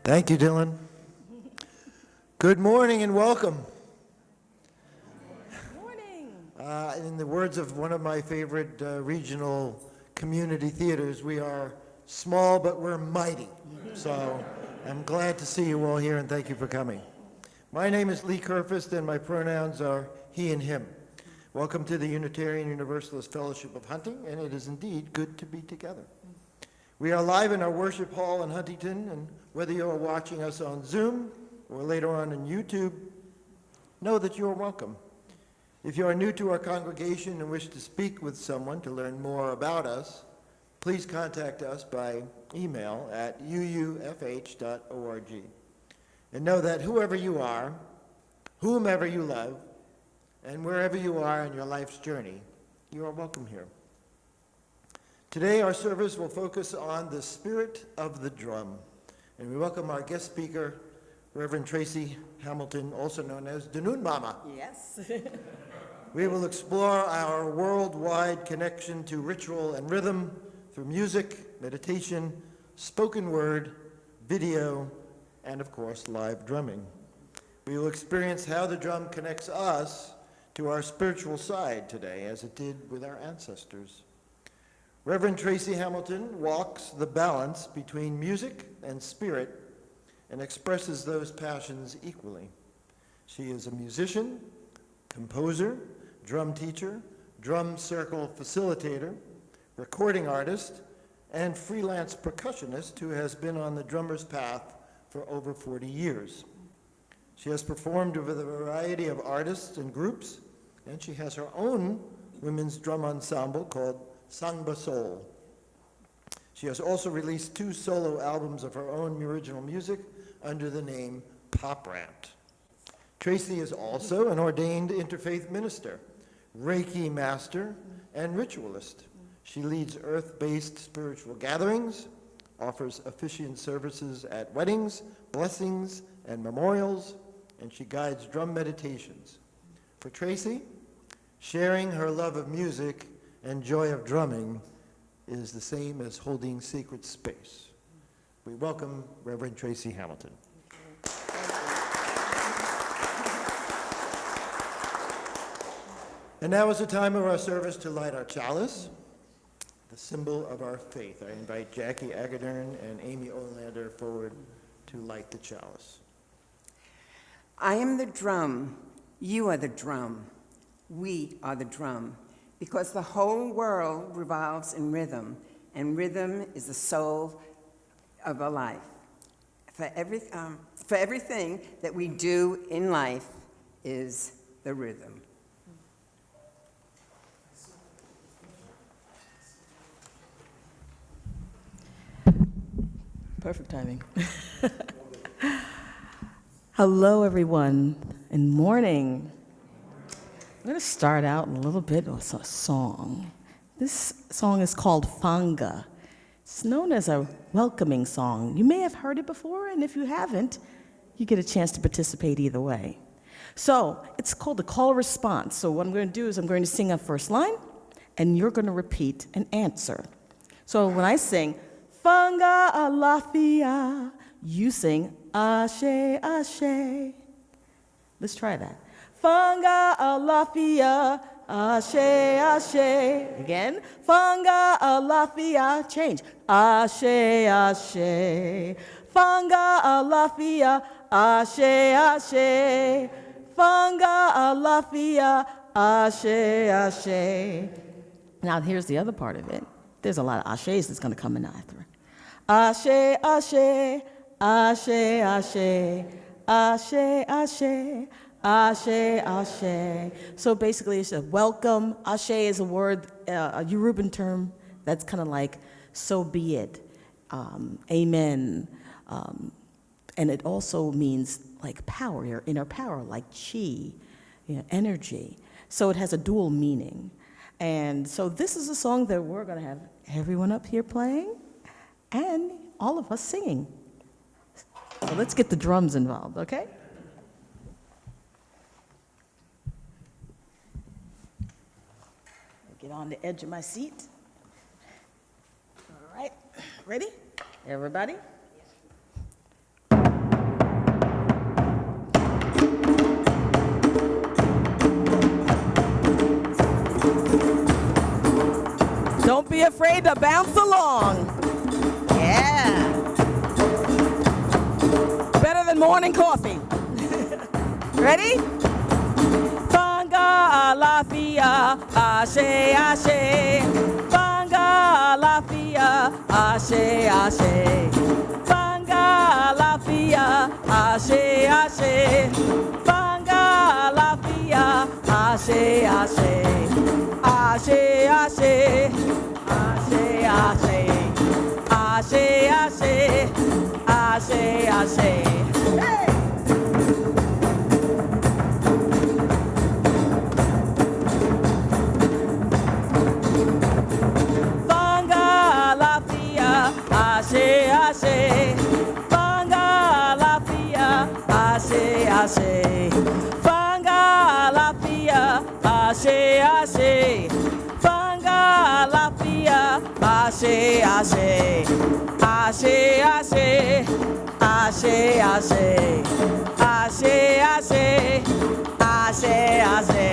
Thank you, Dylan. Good morning and welcome. Good morning. In the words of one of my favorite regional community theaters, we are small, but we're mighty. So I'm glad to see you all here, and thank you for coming. My name is Lee Kerfist, and my pronouns are he and him. Welcome to the Unitarian Universalist Fellowship of Hunting, and it is indeed good to be together. We are live in our worship hall in Huntington, and whether you are watching us on Zoom or later on YouTube, know that you are welcome. If you are new to our congregation and wish to speak with someone to learn more about us, please contact us by email at uufh.org. And know that whoever you are, whomever you love, and wherever you are in your life's journey, you are welcome here. Today, our service will focus on the spirit of the drum, and we welcome our guest speaker, Reverend Tracy Hamilton, also known as Danun Mama. Yes. We will explore our worldwide connection to ritual and rhythm through music, meditation, spoken word, video, and of course, live drumming. We will experience how the drum connects us to our spiritual side today, as it did with our ancestors. Reverend Tracy Hamilton walks the balance between music and spirit and expresses those passions equally. She is a musician, composer, drum teacher, drum circle facilitator, recording artist, and freelance percussionist who has been on the drummer's path for over 40 years. She has performed with a variety of artists and groups, and she has her own women's drum ensemble called Sangba Soul. She has also released 2 solo albums of her own original music under the name Pop Rant. Tracy is also an ordained interfaith minister, Reiki master, and ritualist. She leads earth-based spiritual gatherings, offers officiant services at weddings, blessings, and memorials, and she guides drum meditations. For Tracy, sharing her love of music and joy of drumming is the same as holding sacred space. We welcome Reverend Tracy Hamilton. And now is the time of our service to light our chalice, the symbol of our faith. I invite Jackie Agadern and Amy Olander forward to light the chalice. I am the drum. You are the drum. We are the drum. Because the whole world revolves in rhythm, and rhythm is the soul of a life. For everything that we do in life is the rhythm. Perfect timing. Hello, everyone, and morning. I'm going to start out a little bit with a song. This song is called Fanga. It's known as a welcoming song. You may have heard it before, and if you haven't, you get a chance to participate either way. So it's called the call response. So what I'm going to do is I'm going to sing a first line, and you're going to repeat an answer. So when I sing, Fanga alafia, you sing, Ashe, Ashe. Let's try that. Fanga alafia, Ashe, Ashe. Again. Fanga alafia, change. Ashe, Ashe. Fanga alafia, Ashe, Ashe. Fanga alafia, Ashe, Ashe. Now here's the other part of it. There's a lot of Ashes that's going to come in after. Ashe, Ashe, Ashe, Ashe, Ashe, Ashe. Ashe, Ashe. So basically it's a welcome. Ashe is a word, a Yoruban term that's kind of like, so be it, amen. And it also means like power, your inner power, like chi, energy. So it has a dual meaning. And so this is a song that we're going to have everyone up here playing and all of us singing. So let's get the drums involved, okay? Get on the edge of my seat. All right, ready? Everybody? Yes. Don't be afraid to bounce along. Yeah. Better than morning coffee. Ready? Fanga alafia, ashe, ashe. Fanga alafia, ashe, ashe. Fanga alafia, ashe, ashe. Fanga alafia, ashe, ashe. Ashe, ashe. Ashe, ashe. Ashe, ashe. Ashe, ashe. Hey! Ashe, ashe, Fanga Lafia, ashe, ashe, Fanga Lafia, ashe, ashe, Fanga Lafia, ashe, ashe, ashe, ashe, ashe, ashe, ashe, ashe, ashe, ashe.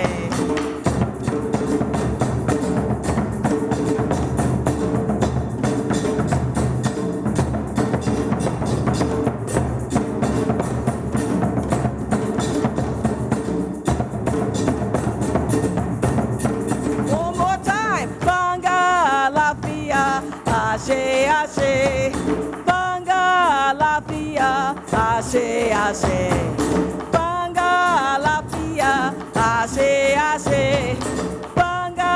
Ashe, ashe, Fanga Lafia, ashe, ashe, Fanga Lafia, ashe, ashe, Fanga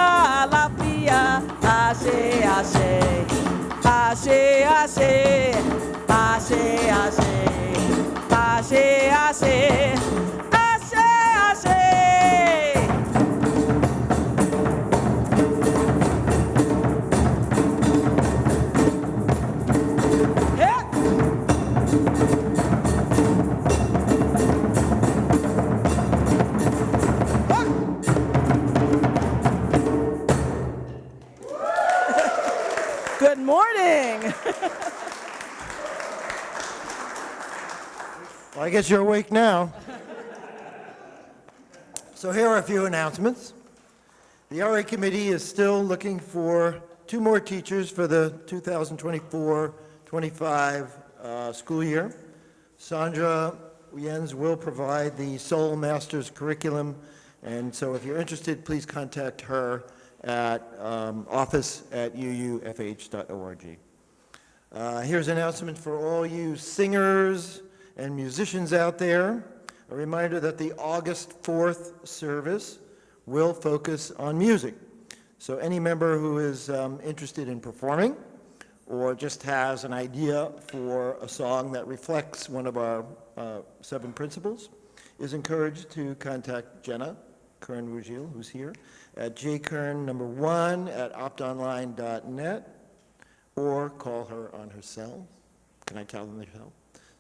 Lafia, ashe, ashe, ashe, ashe, ashe, ashe, ashe, ashe, ashe, ashe. Good morning. Well, I guess you're awake now. So here are a few announcements. The RA Committee is still looking for 2 more teachers for the 2024-25 school year. Sandra Jens will provide the Soul Masters curriculum, and so if you're interested, please contact her at office@uufh.org. Here's an announcement for all you singers and musicians out there. A reminder that the August 4th service will focus on music. So any member who is interested in performing or just has an idea for a song that reflects one of our 7 principles is encouraged to contact Jenna Kern-Rugil, who's here, at jkern1@optonline.net, or call her on her cell. Can I tell them their cell?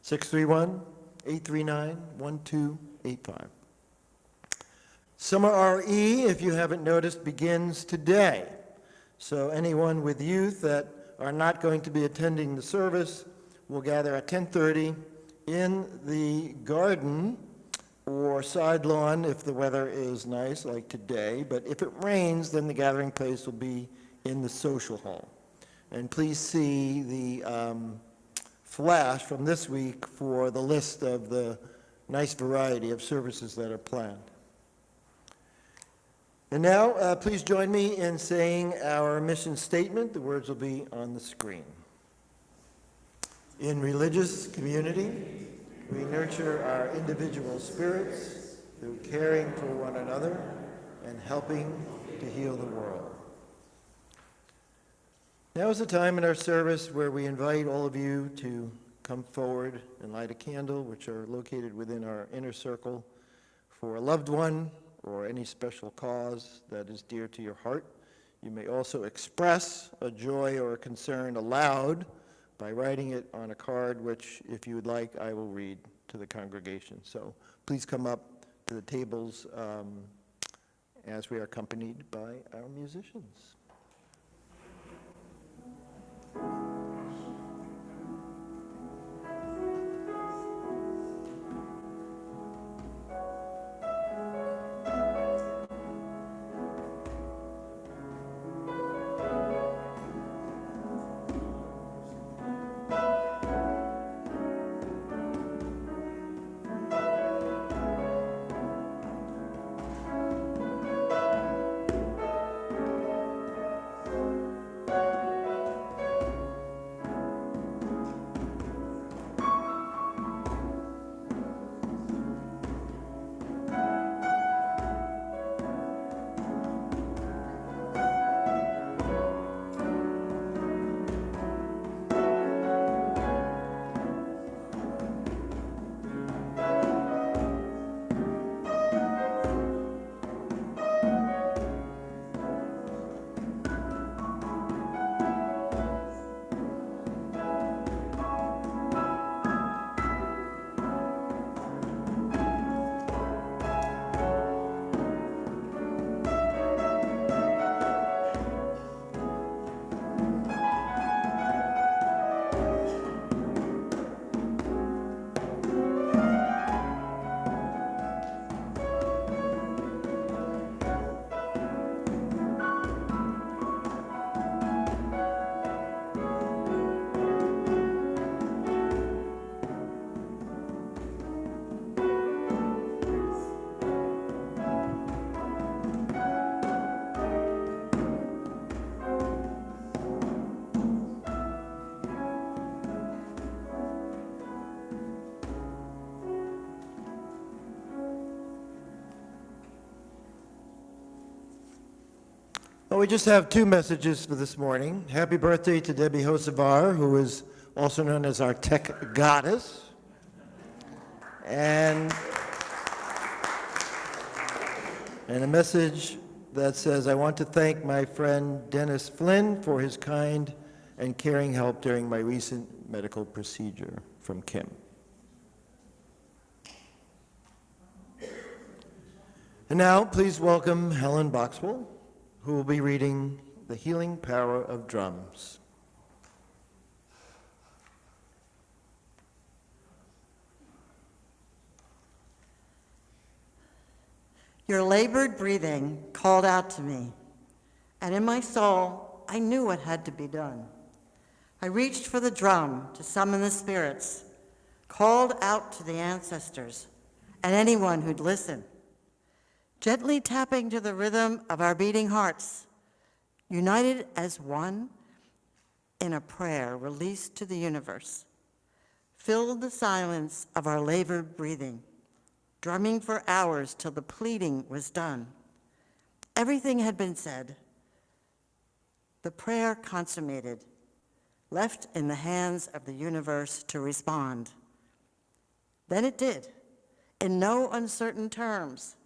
631-839-1285. Summer RE, if you haven't noticed, begins today. So anyone with youth that are not going to be attending the service will gather at 10:30 in the garden or side lawn if the weather is nice, like today. But if it rains, then the gathering place will be in the social hall. And please see the flash from this week for the list of the nice variety of services that are planned. And now, please join me in saying our mission statement. The words will be on the screen. In religious community, we nurture our individual spirits through caring for one another and helping to heal the world. Now is the time in our service where we invite all of you to come forward and light a candle, which are located within our inner circle, for a loved one or any special cause that is dear to your heart. You may also express a joy or a concern aloud by writing it on a card, which, if you would like, I will read to the congregation. So please come up to the tables as we are accompanied by our musicians. Well, we just have two messages for this morning. Happy birthday to Debbie Hosevar, who is also known as our tech goddess. And a message that says, I want to thank my friend Dennis Flynn for his kind and caring help during my recent medical procedure, from Kim. And now, please welcome Helen Boxwell, who will be reading The Healing Power of Drums. Your labored breathing called out to me, and in my soul, I knew what had to be done. I reached for the drum to summon the spirits, called out to the ancestors and anyone who'd listen, gently tapping to the rhythm of our beating hearts, united as one in a prayer released to the universe, filled the silence of our labored breathing, drumming for hours till the pleading was done. Everything had been said. The prayer consummated, left in the hands of the universe to respond. Then it did, in no uncertain terms,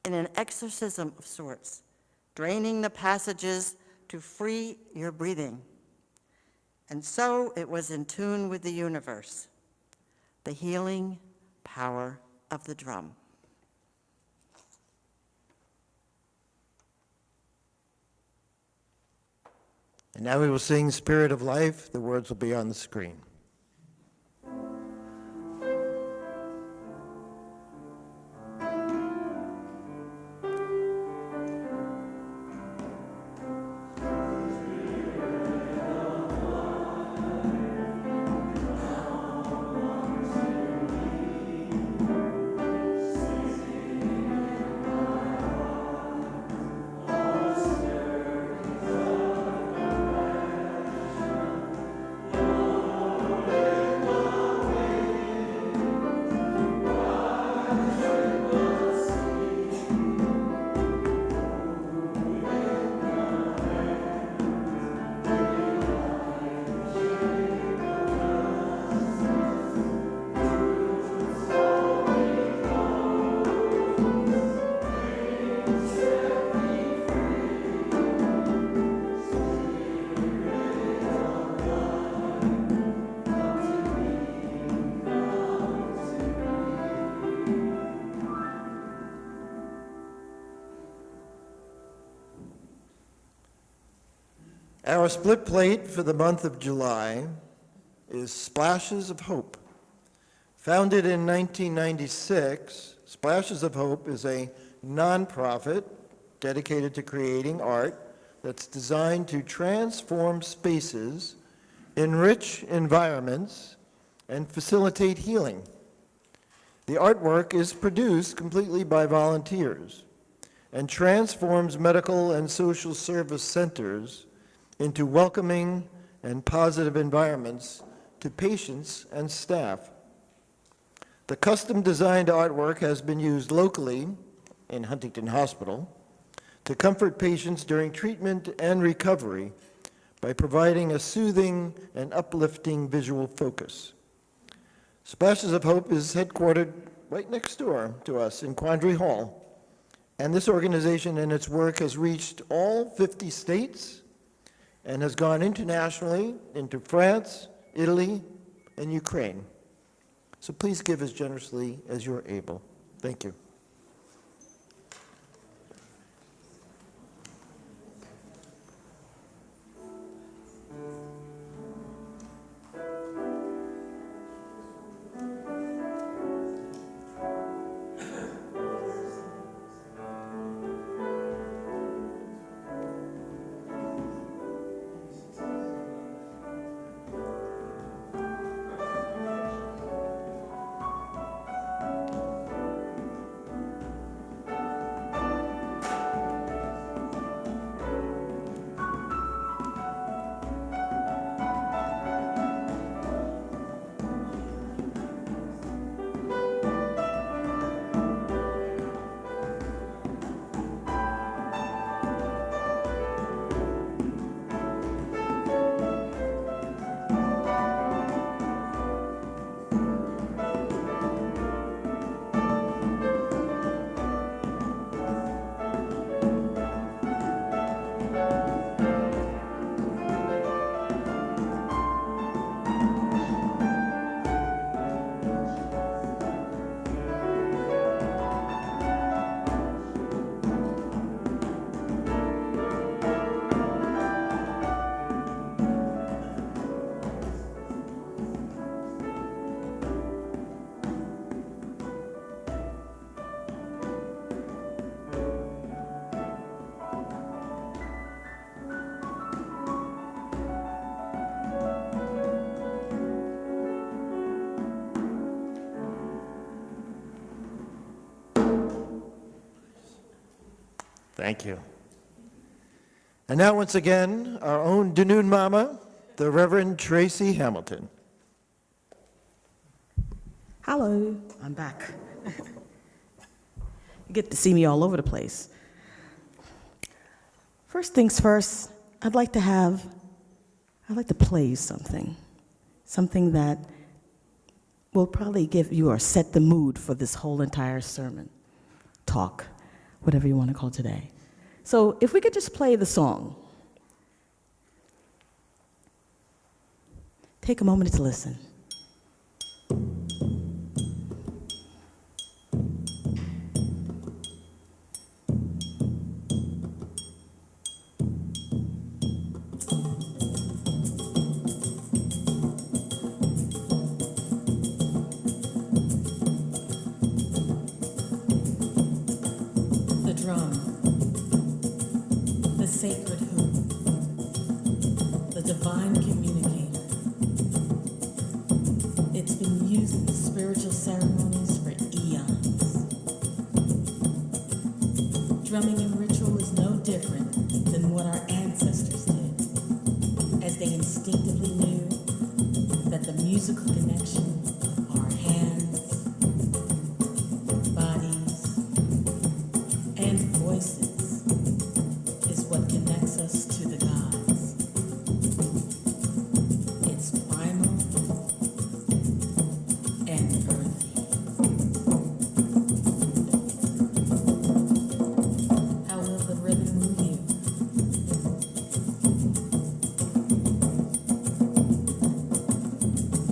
in an exorcism of sorts, draining the passages to free your breathing. And so it was in tune with the universe, the healing power of the drum. And now we will sing Spirit of Life. The words will be on the screen. Our split plate for the month of July is Splashes of Hope. Founded in 1996, Splashes of Hope is a nonprofit dedicated to creating art that's designed to transform spaces, enrich environments, and facilitate healing. The artwork is produced completely by volunteers and transforms medical and social service centers into welcoming and positive environments to patients and staff. The custom-designed artwork has been used locally in Huntington Hospital to comfort patients during treatment and recovery by providing a soothing and uplifting visual focus. Splashes of Hope is headquartered right next door to us in Quandary Hall, and this organization and its work has reached all 50 states and has gone internationally into France, Italy, and Ukraine. So please give as generously as you're able. Thank you. Thank you. And now, once again, our own Danoon Mama, the Reverend Tracy Hamilton. Hello, I'm back. You get to see me all over the place. First things first, I'd like to play you something that will probably give you or set the mood for this whole entire sermon, talk, whatever you want to call it today. So if we could just play the song. Take a moment to listen. The drum, the sacred hoop, the divine communicator. It's been used in spiritual ceremonies for eons. Drumming and ritual is no different than what our ancestors did, as they instinctively knew that the musical connection of our hands, bodies, and voices is what connects us to the gods. It's primal and earthy. How will the rhythm move you?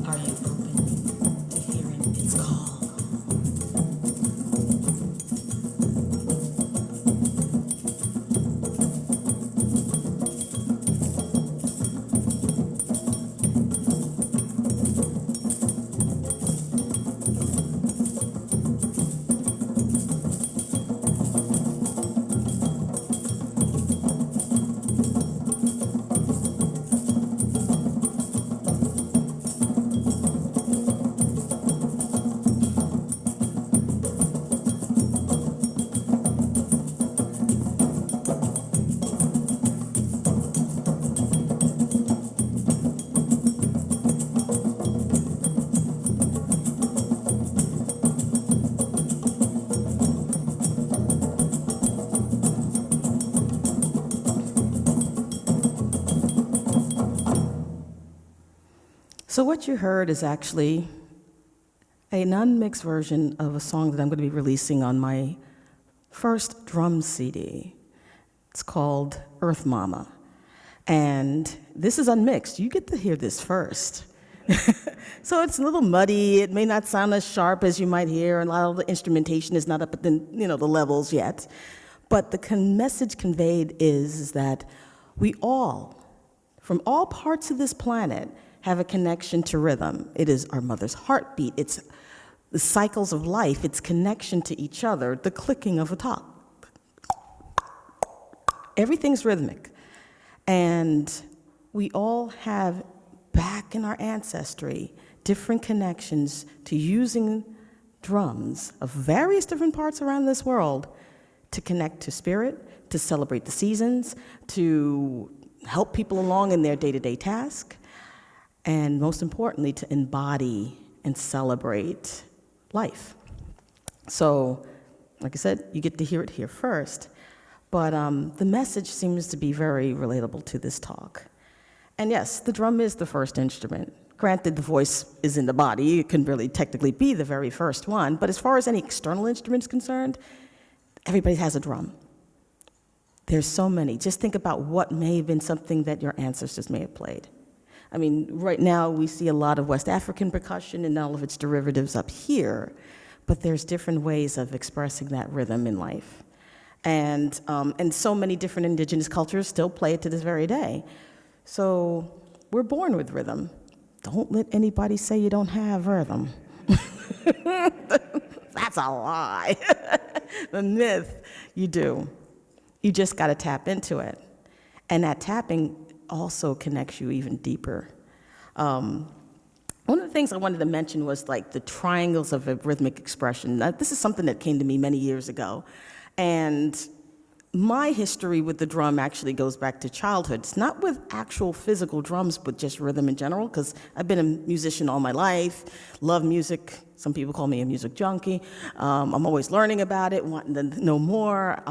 Are you open to hearing its call? So what you heard is actually an unmixed version of a song that I'm going to be releasing on my first drum CD. It's called Earth Mama. And this is unmixed. You get to hear this first. So it's a little muddy. It may not sound as sharp as you might hear, and a lot of the instrumentation is not up at the levels yet. But the message conveyed is that we all, from all parts of this planet, have a connection to rhythm. It is our mother's heartbeat. It's the cycles of life. It's connection to each other, the clicking of a top. Everything's rhythmic. And we all have, back in our ancestry, different connections to using drums of various different parts around this world to connect to spirit, to celebrate the seasons, to help people along in their day-to-day task, and most importantly, to embody and celebrate life. So, like I said, you get to hear it here first, but the message seems to be very relatable to this talk. And yes, the drum is the first instrument. Granted, the voice is in the body. It can really technically be the very first one, but as far as any external instrument is concerned, everybody has a drum. There's so many. Just think about what may have been something that your ancestors may have played. I mean, right now we see a lot of West African percussion and all of its derivatives up here, but there's different ways of expressing that rhythm in life. And so many different indigenous cultures still play it to this very day. So we're born with rhythm. Don't let anybody say you don't have rhythm. That's a lie. The myth, you do. You just got to tap into it. And that tapping also connects you even deeper. One of the things I wanted to mention was like the triangles of a rhythmic expression. This is something that came to me many years ago. And my history with the drum actually goes back to childhood. It's not with actual physical drums, but just rhythm in general, because I've been a musician all my life, love music. Some people call me a music junkie. I'm always learning about it, wanting to know more.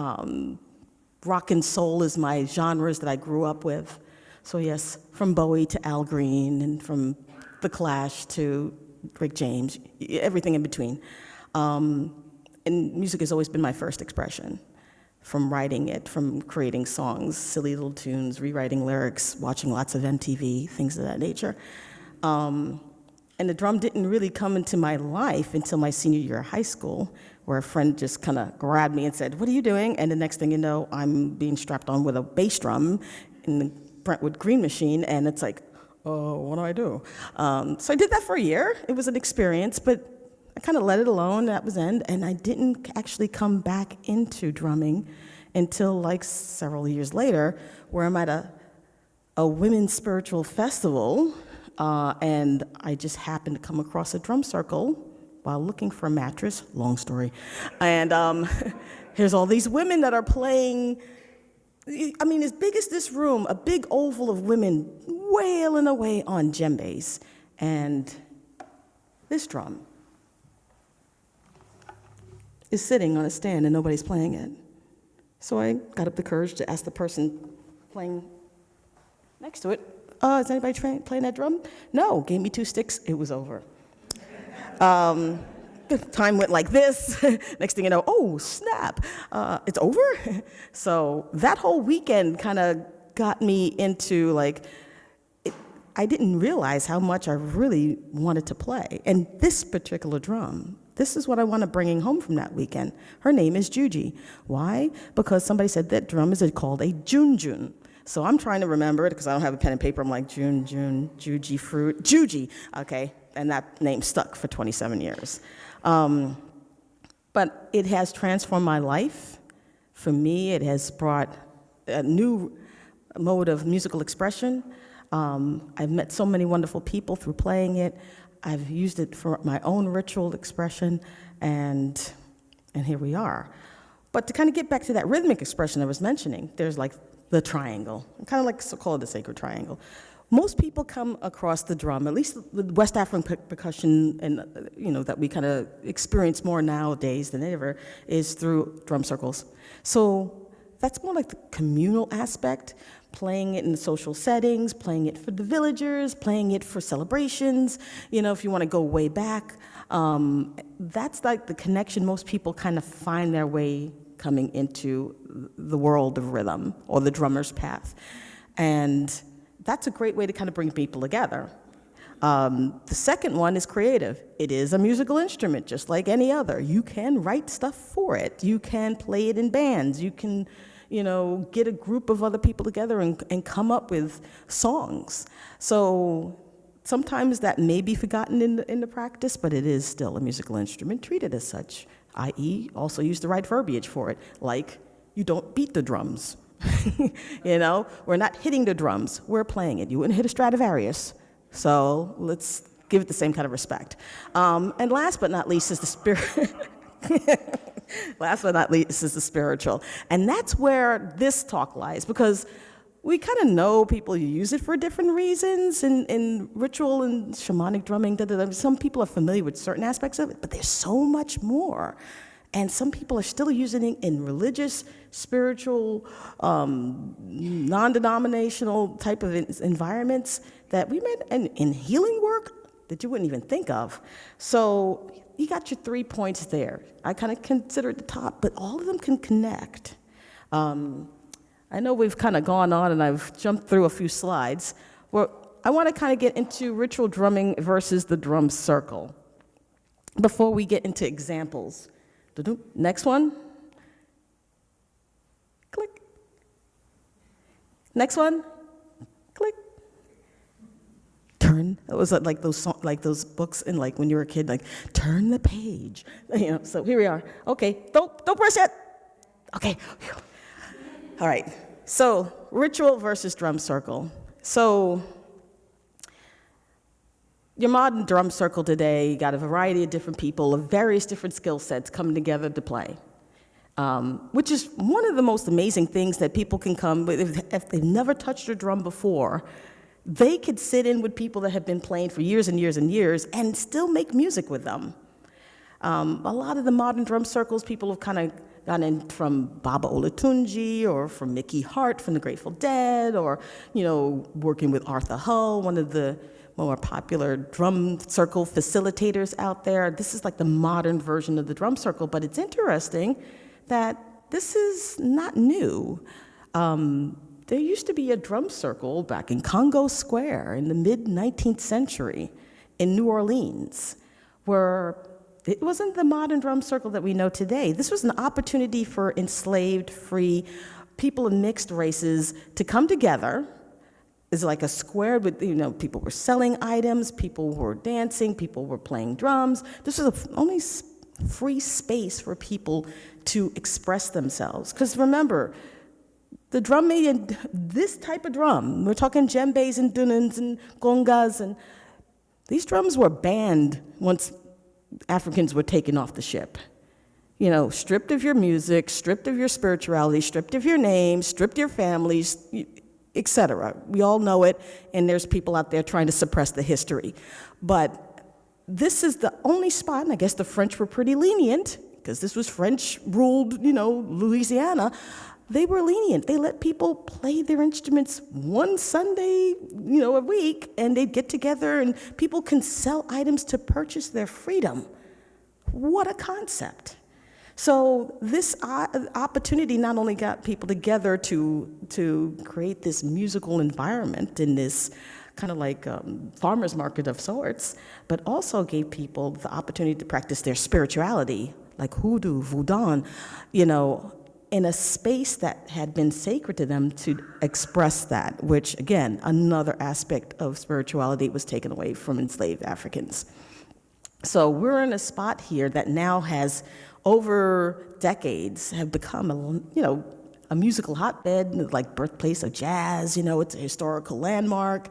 Rock and soul is my genres that I grew up with. So yes, from Bowie to Al Green, and from The Clash to Rick James, everything in between. And music has always been my first expression. From writing it, from creating songs, silly little tunes, rewriting lyrics, watching lots of MTV, things of that nature. And the drum didn't really come into my life until my senior year of high school, where a friend just kind of grabbed me and said, "What are you doing?" And the next thing you know, I'm being strapped on with a bass drum in the Brentwood Green Machine, and it's like, oh, what do I do? So I did that for a year. It was an experience, but I kind of let it alone, that was end, and I didn't actually come back into drumming until like several years later, where I'm at a women's spiritual festival, and I just happened to come across a drum circle while looking for a mattress, long story, and here's all these women that are playing, I mean, as big as this room, a big oval of women wailing away on djembes, and this drum is sitting on a stand and nobody's playing it. So I got up the courage to ask the person playing next to it, is anybody playing that drum? No, gave me 2 sticks, it was over. The time went like this. Next thing you know, oh, snap, it's over? So that whole weekend kind of got me into like, I didn't realize how much I really wanted to play. And this particular drum, this is what I want to bring home from that weekend. Her name is Juji. Why? Because somebody said that drum is called a junjun. So I'm trying to remember it because I don't have a pen and paper. I'm like, Juji fruit, Juji. Okay, and that name stuck for 27 years. But it has transformed my life. For me, it has brought a new mode of musical expression. I've met so many wonderful people through playing it. I've used it for my own ritual expression, and here we are. But to kind of get back to that rhythmic expression I was mentioning, there's like the triangle. I kind of like to call it the sacred triangle. Most people come across the drum, at least the West African percussion, and that we kind of experience more nowadays than ever, is through drum circles. So that's more like the communal aspect, playing it in social settings, playing it for the villagers, playing it for celebrations, if you want to go way back. That's like the connection most people kind of find their way coming into the world of rhythm, or the drummer's path. And that's a great way to kind of bring people together. The second one is creative. It is a musical instrument, just like any other. You can write stuff for it. You can play it in bands. You can, get a group of other people together and come up with songs. So sometimes that may be forgotten in the practice, but it is still a musical instrument treated as such, i.e. also use the right verbiage for it, like you don't beat the drums. We're not hitting the drums, we're playing it. You wouldn't hit a Stradivarius, so let's give it the same kind of respect. And last but not least is the spirit. Last but not least is the spiritual. And that's where this talk lies, because we kind of know people use it for different reasons in ritual and shamanic drumming. Some people are familiar with certain aspects of it, but there's so much more. And some people are still using it in religious, spiritual, non-denominational type of environments that we met in healing work that you wouldn't even think of. So you got your 3 points there. I kind of consider it the top, but all of them can connect. I know we've kind of gone on and I've jumped through a few slides. Well, I want to kind of get into ritual drumming versus the drum circle before we get into examples. Next one. Click. Next one. Click. Turn. It was like those books in when you were a kid, like turn the page. So here we are. Okay, don't press it. Okay. All right. So ritual versus drum circle. So your modern drum circle today, you got a variety of different people of various different skill sets coming together to play. which is one of the most amazing things that people can come with. If they've never touched a drum before, they could sit in with people that have been playing for years and years and years and still make music with them. A lot of the modern drum circles, people have kind of gotten in from Baba Olatunji or from Mickey Hart from the Grateful Dead, or, working with Arthur Hull, one of the more popular drum circle facilitators out there. This is like the modern version of the drum circle, but it's interesting that this is not new. There used to be a drum circle back in Congo Square in the mid-19th century in New Orleans, where it wasn't the modern drum circle that we know today. This was an opportunity for enslaved, free people of mixed races to come together. It's like a square with, people were selling items, people were dancing, people were playing drums. This was the only free space for people to express themselves. Because remember, the drum made this type of drum, we're talking djembes and dunans and congas, and these drums were banned once Africans were taken off the ship. Stripped of your music, stripped of your spirituality, stripped of your name, stripped your families, etc. We all know it, and there's people out there trying to suppress the history. But this is the only spot, and I guess the French were pretty lenient, because this was French-ruled, Louisiana. They were lenient. They let people play their instruments one Sunday, a week, and they'd get together and people can sell items to purchase their freedom. What a concept. So this opportunity not only got people together to create this musical environment in this kind of like farmer's market of sorts, but also gave people the opportunity to practice their spirituality, like hoodoo, voodoo, in a space that had been sacred to them to express that, which, again, another aspect of spirituality was taken away from enslaved Africans. So we're in a spot here that now has, over decades, have become a musical hotbed, like birthplace of jazz, it's a historical landmark.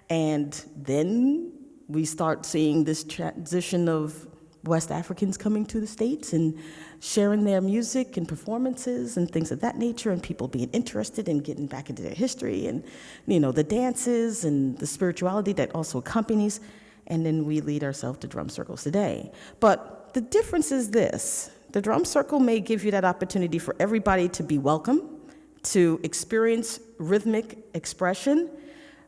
And then we start seeing this transition of West Africans coming to the States and sharing their music and performances and things of that nature, and people being interested in getting back into their history and, the dances and the spirituality that also accompanies, and then we lead ourselves to drum circles today. But the difference is this: the drum circle may give you that opportunity for everybody to be welcome, to experience rhythmic expression,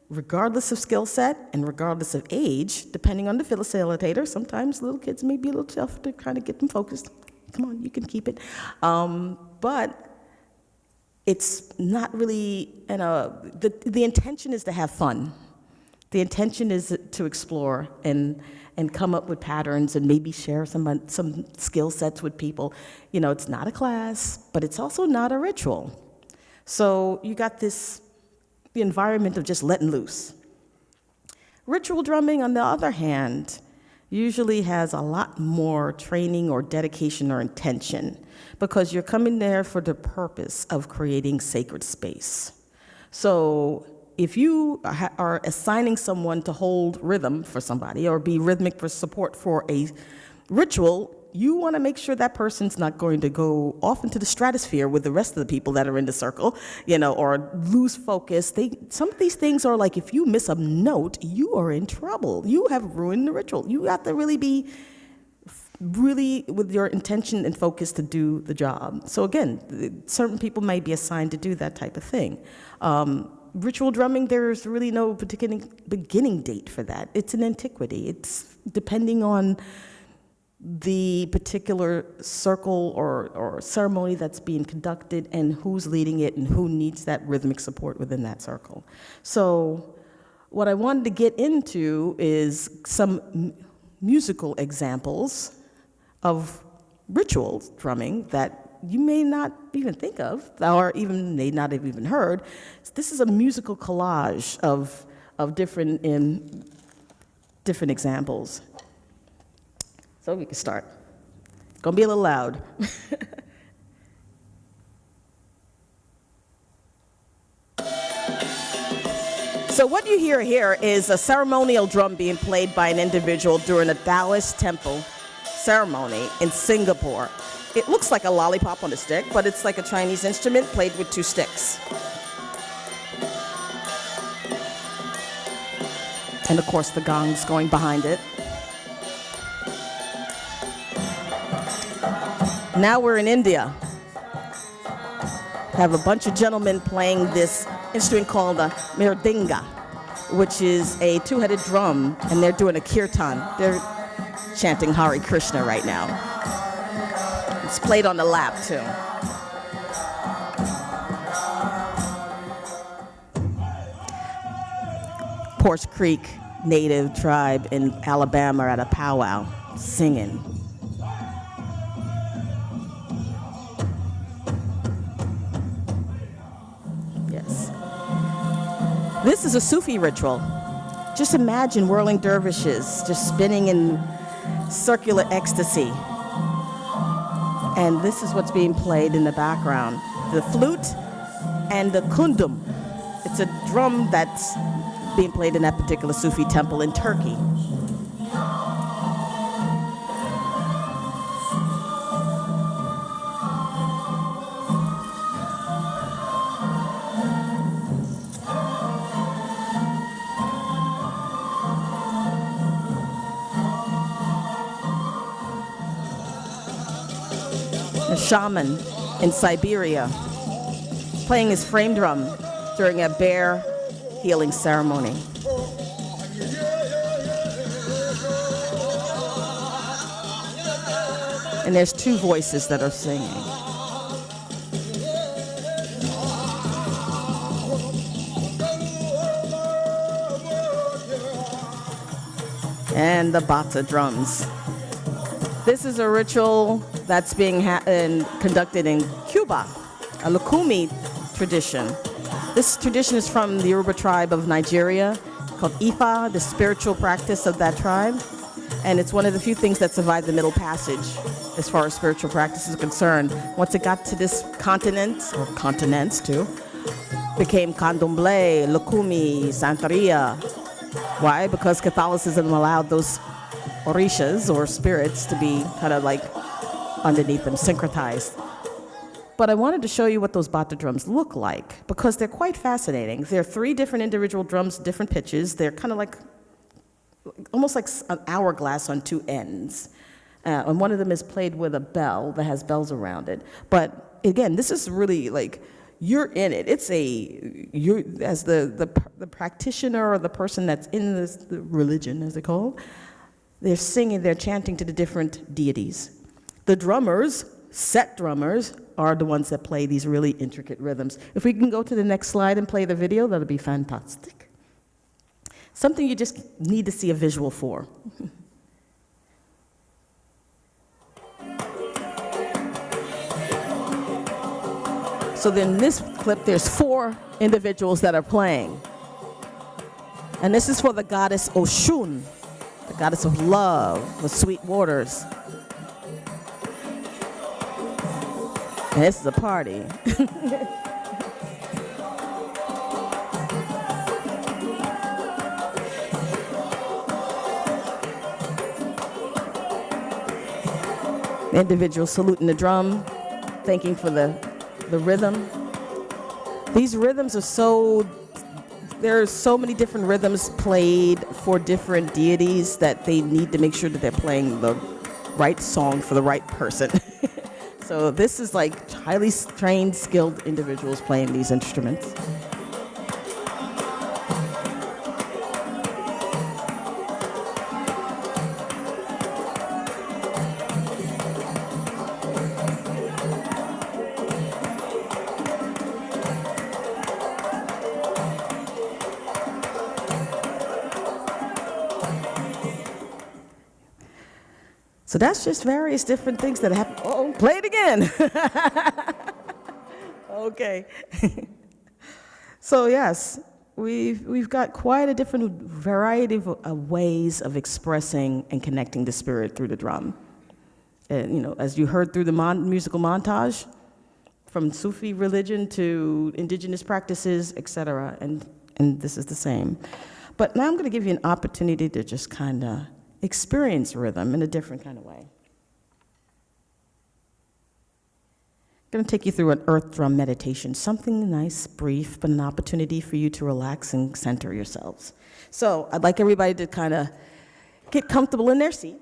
regardless of skill set and regardless of age, depending on the facilitator. Sometimes little kids may be a little tough to kind of get them focused. Come on, you can keep it. But it's not really, the intention is to have fun. The intention is to explore and come up with patterns and maybe share some skill sets with people. It's not a class, but it's also not a ritual. So you got this environment of just letting loose. Ritual drumming, on the other hand, usually has a lot more training or dedication or intention, because you're coming there for the purpose of creating sacred space. So if you are assigning someone to hold rhythm for somebody or be rhythmic for support for a ritual, you want to make sure that person's not going to go off into the stratosphere with the rest of the people that are in the circle, or lose focus. Some of these things are like, if you miss a note, you are in trouble. You have ruined the ritual. You have to really be with your intention and focus to do the job. So again, certain people may be assigned to do that type of thing. Ritual drumming, there's really no particular beginning date for that. It's an antiquity. It's depending on the particular circle or ceremony that's being conducted and who's leading it and who needs that rhythmic support within that circle. So what I wanted to get into is some musical examples of ritual drumming that you may not even think of, or even may not have even heard. This is a musical collage of different examples. So we can start. It's gonna be a little loud. So what you hear here is a ceremonial drum being played by an individual during a Taoist temple ceremony in Singapore. it looks like a lollipop on a stick, but it's like a Chinese instrument played with 2 sticks. And of course, the gong's going behind it. Now we're in India. We have a bunch of gentlemen playing this instrument called a mirdinga, which is a 2-headed drum, and they're doing a kirtan. They're chanting Hare Krishna right now. It's played on the lap, too. Porsche Creek Native tribe in Alabama are at a powwow singing. Yes. This is a Sufi ritual. Just imagine whirling dervishes just spinning in circular ecstasy. And this is what's being played in the background. The flute and the kundum. It's a drum that's being played in that particular Sufi temple in Turkey. A shaman in Siberia playing his frame drum during a bear healing ceremony. And there's 2 voices that are singing. And the bata drums. This is a ritual that's being conducted in Cuba, a Lukumi tradition. This tradition is from the Yoruba tribe of Nigeria, called Ifa, the spiritual practice of that tribe. And it's one of the few things that survived the Middle Passage as far as spiritual practice is concerned. Once it got to this continent, or continents too, became Candomblé, Lukumi, Santeria. Why? Because Catholicism allowed those orishas, or spirits, to be kind of like underneath them, syncretized. But I wanted to show you what those bata drums look like, because they're quite fascinating. They're 3 different individual drums, different pitches. They're kind of like, almost like an hourglass on 2 ends. And one of them is played with a bell that has bells around it. But again, this is really like, you're in it. It's you're, as the practitioner or the person that's in this the religion, as they call it, they're singing, they're chanting to the different deities. The drummers, set drummers, are the ones that play these really intricate rhythms. If we can go to the next slide and play the video, that'll be fantastic. Something you just need to see a visual for. So then in this clip, there's 4 individuals that are playing. And this is for the goddess Oshun, the goddess of love, the sweet waters. And this is a party. The individual saluting the drum, thanking for the rhythm. These rhythms are there's so many different rhythms played for different deities that they need to make sure that they're playing the right song for the right person. So this is like highly trained, skilled individuals playing these instruments. So that's just various different things that happen. Oh, play it again. Okay. So yes, we've got quite a different variety of ways of expressing and connecting the spirit through the drum. And, as you heard through the musical montage, from Sufi religion to indigenous practices, etc. And this is the same. But now I'm going to give you an opportunity to just kind of experience rhythm in a different kind of way. going to take you through an earth drum meditation, something nice, brief, but an opportunity for you to relax and center yourselves. So I'd like everybody to kind of get comfortable in their seats.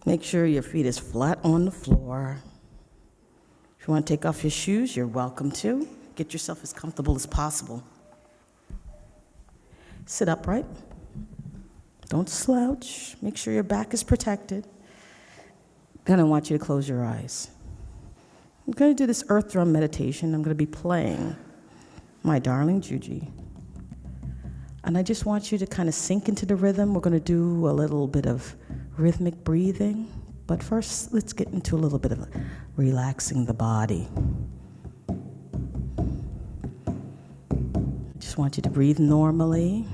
Make sure your feet is flat on the floor. If you want to take off your shoes, you're welcome to. Get yourself as comfortable as possible. Sit upright. Don't slouch. Make sure your back is protected. Then I want you to close your eyes. I'm going to do this earth drum meditation. I'm going to be playing My Darling Juji. And I just want you to kind of sink into the rhythm. We're going to do a little bit of rhythmic breathing, but first let's get into a little bit of relaxing the body. I just want you to breathe normally.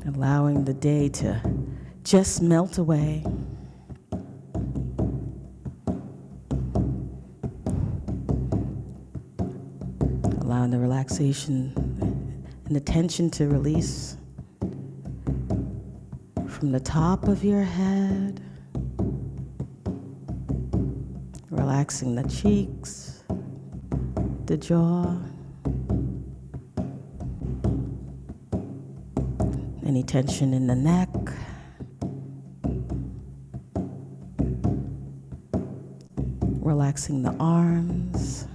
Allowing the day to just melt away. Allowing the relaxation and the tension to release from the top of your head, relaxing the cheeks, the jaw, any tension in the neck, relaxing the arms,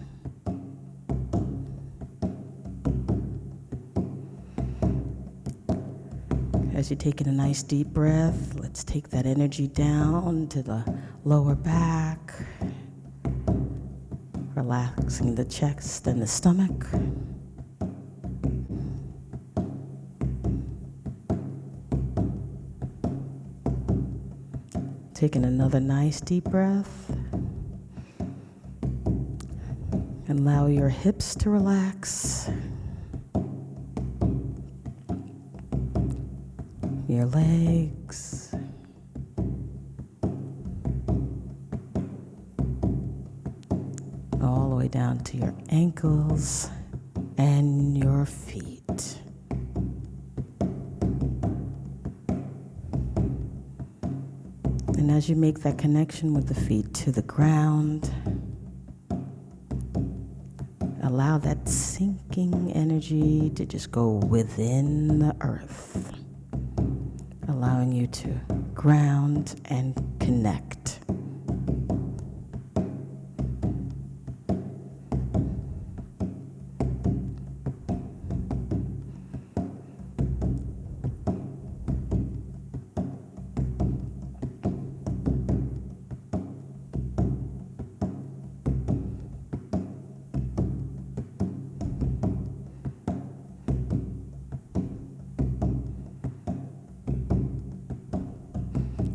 as you're taking a nice deep breath, let's take that energy down to the lower back, relaxing the chest and the stomach. Taking another nice deep breath. And allow your hips to relax. Your legs, all the way down to your ankles and your feet. And as you make that connection with the feet to the ground, allow that sinking energy to just go within the earth, allowing you to ground and connect.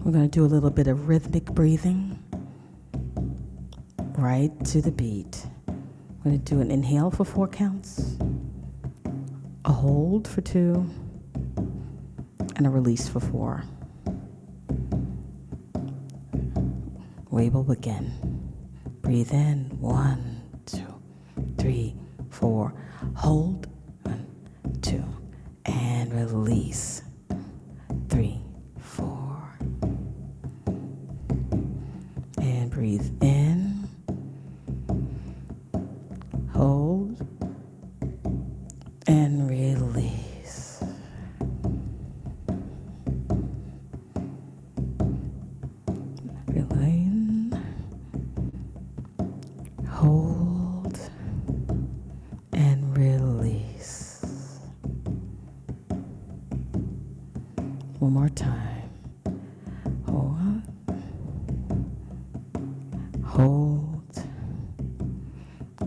We're going to do a little bit of rhythmic breathing right to the beat. We're going to do an inhale for 4 counts, a hold for 2, and a release for 4. We will begin. Breathe in, 1, 2, 3, 4. Hold, 1, 2, and release, 3, 4. And breathe in, hold, and release. Relax, hold, and release. One more time. Hold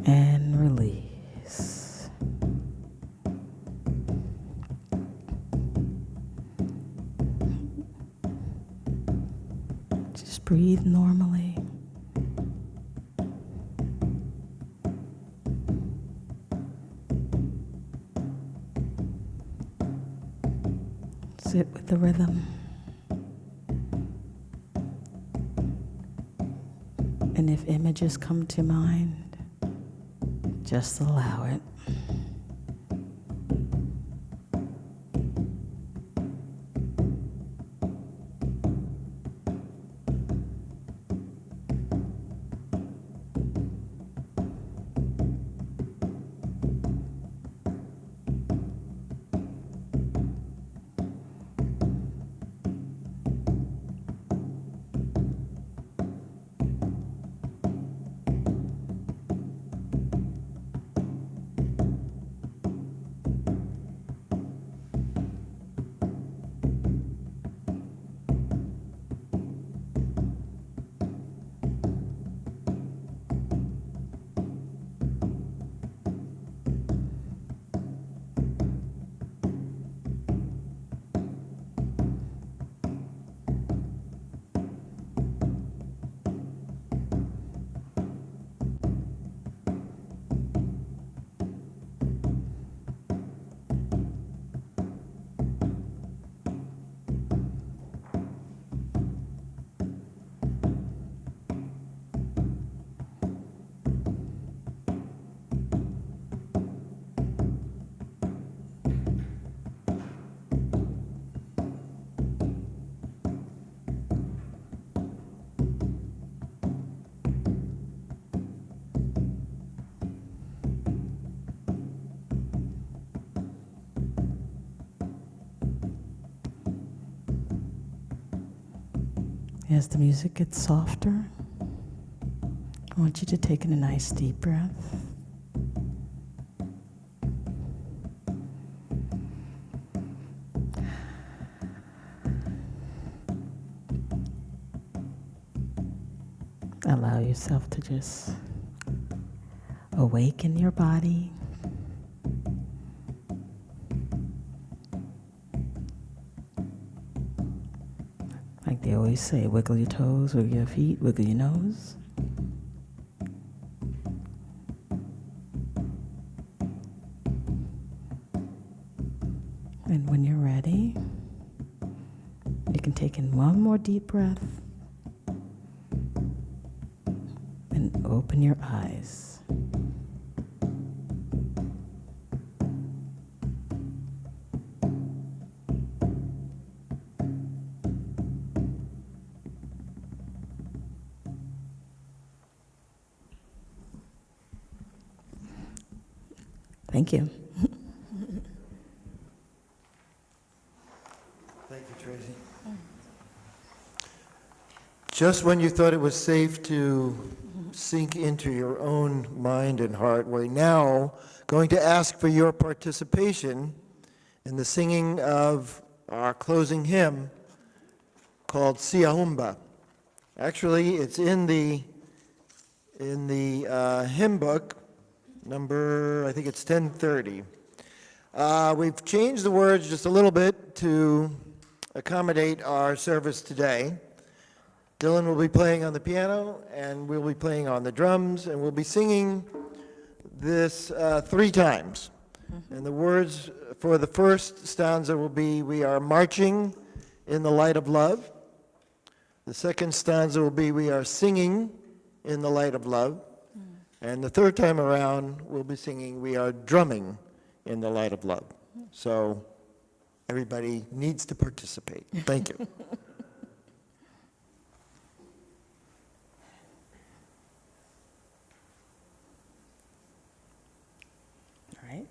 and release. Just breathe normally. Sit with the rhythm. And if images come to mind, just allow it. As the music gets softer, I want you to take in a nice deep breath. Allow yourself to just awaken your body. Like they always say, wiggle your toes, wiggle your feet, wiggle your nose. And when you're ready, you can take in one more deep breath and open your eyes. Thank you. Thank you, Tracy. Just when you thought it was safe to sink into your own mind and heart, we're now going to ask for your participation in the singing of our closing hymn called Siahumba. Actually, it's in the hymn book, number, I think it's 1030. We've changed the words just a little bit to accommodate our service today. Dylan will be playing on the piano, and we'll be playing on the drums, and we'll be singing this 3 times. And the words for the first stanza will be, we are marching in the light of love. The second stanza will be, we are singing in the light of love. And the third time around, we'll be singing, we are drumming in the light of love. So everybody needs to participate. Thank you. All right.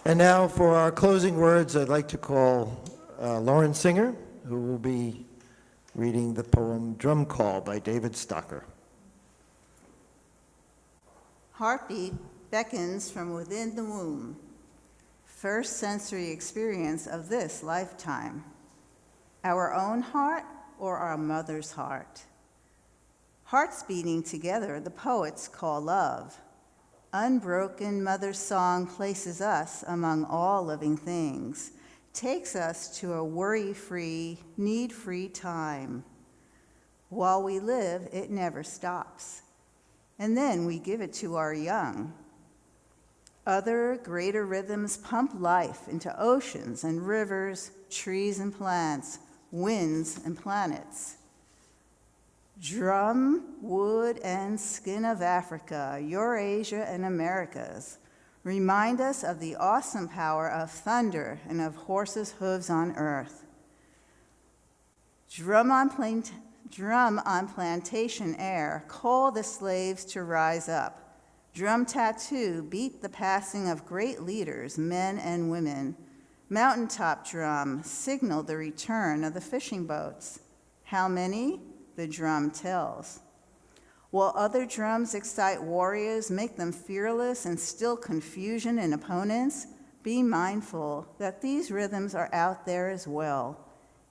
And now for our closing words, I'd like to call Lauren Singer, who will be reading the poem Drum Call by David Stocker. Heartbeat beckons from within the womb. First sensory experience of this lifetime. Our own heart or our mother's heart? Hearts beating together, the poets call love. Unbroken mother's song places us among all living things, takes us to a worry-free, need-free time. While we live, it never stops. And then we give it to our young. Other greater rhythms pump life into oceans and rivers, trees and plants, winds and planets. Drum, wood, and skin of Africa, Eurasia, and Americas remind us of the awesome power of thunder and of horses' hooves on earth. Drum on plantation air, call the slaves to rise up. Drum tattoo, beat the passing of great leaders, men and women. Mountaintop drum, signal the return of the fishing boats. How many? The drum tells. While other drums excite warriors, make them fearless, and still confusion in opponents, be mindful that these rhythms are out there as well.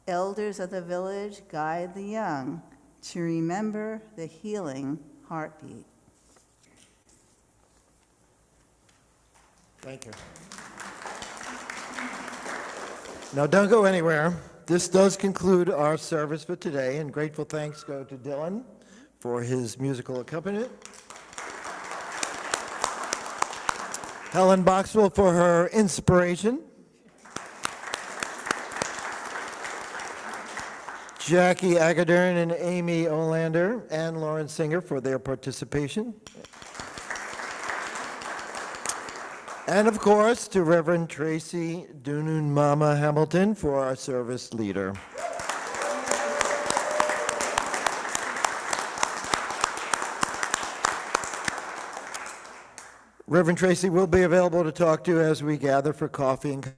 Elders of the village guide the young to remember the healing heartbeat. Thank you. Now, don't go anywhere. This does conclude our service for today, and grateful thanks go to Dylan for his musical accompaniment, Helen Boxwell for her inspiration, Jackie Agadern and Amy Olander and Lauren Singer for their participation. And of course, to Reverend Tracy Dunun Mama Hamilton for our service leader. Reverend Tracy will be available to talk to as we gather for coffee and